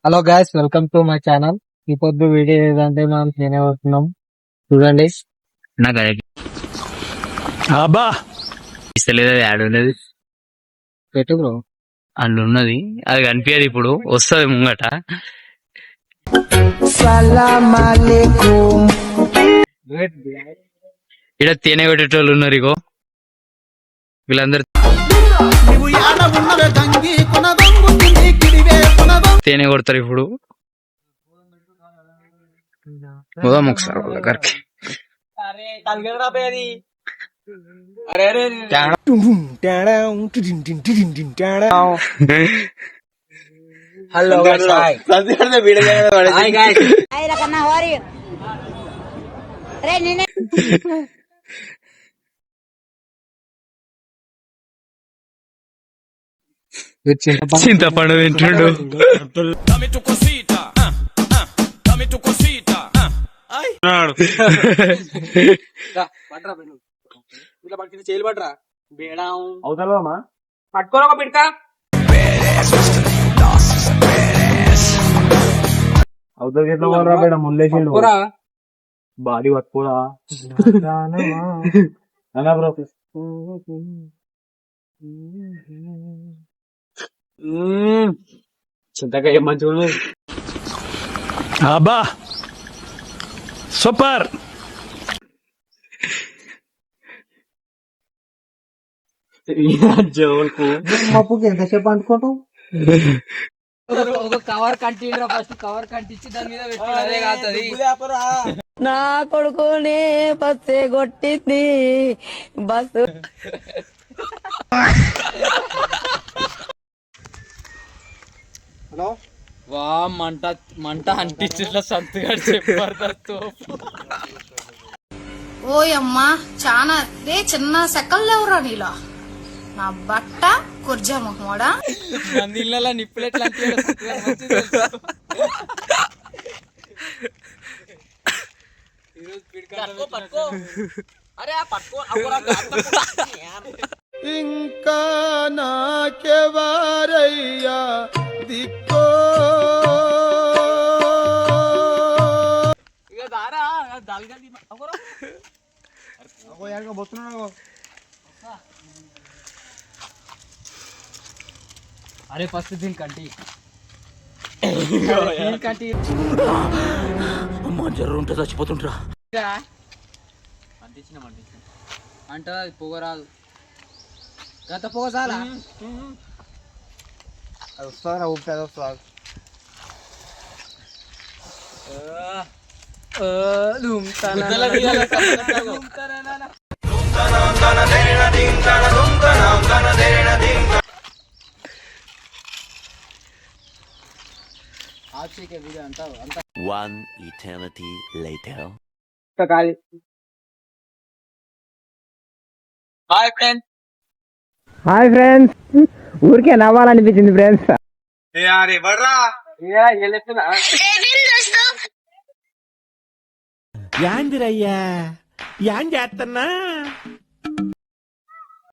Hello guys, welcome to my channel. ఈ పొద్దు video ఏదంటే మనం తినేస్తున్నాం. చూడండి. నాకు అది ఇస్తలేదు, అది యాడ్ ఉన్నది పెట్టు బ్రో. అందులో ఉన్నది, అది కనిపించదు. ఇప్పుడు వస్తుంది ముంగట. ఇక్కడ తేనె పెట్టేటోళ్ళు ఉన్నారు. ఇగో వీళ్ళందరూ తేనె కొడతారు. ఇప్పుడు పోదాం ఒకసారి వాళ్ళ దగ్గరికి. హలో చింతపండు తింటుండు. పట్టుకోరా ఒక పిడక. అవతలకి ఎట్లా పోరా బేడ ముల్లేసిండు బాడీ పట్టుకోరా అలా బ్రో. చింతకాయ మంచిగా ఉన్నది. అబ్బా సూపర్. జోల్కు మప్పుకి ఎంతసేపు అనుకోవటం. ఒక కవర్ కంటిరా, ఫస్ట్ కవర్ కంటించి దాని మీద పెట్టి అదే కాదు. నా కొడుకునే బస్సే కొట్టింది బస్సు. హలో వా మంట మంట అంటించిన సంతగాడు చెప్పారు. ఓయమ్మా చానా రే చిన్న సెకల్ లేవురా నీలో నా బట్ట కుర్జా మొహమోడా. మంది ఇళ్ళ నిప్పులు ఎట్లా ఇంకా నాకెవరయ్యా దిక్కో. ఇక దారా దాల్గల్లి పోతున్నాడు. అరే ఫస్ట్ దీని కంటి కంటి అమ్మ జర్రు ఉంటే చచ్చిపోతుంటరా. అంటించిన అంటే అది పొగ రాదు. గత పొగ చాలా అది వస్తుందా ఊపితే అది వస్తుందా. One eternity later. Hi friend. Hi friends. ఊరికే నవ్వాలనిపించింది ఫ్రెండ్స్. యాందిరయ్యా యాన్ చేస్తున్నా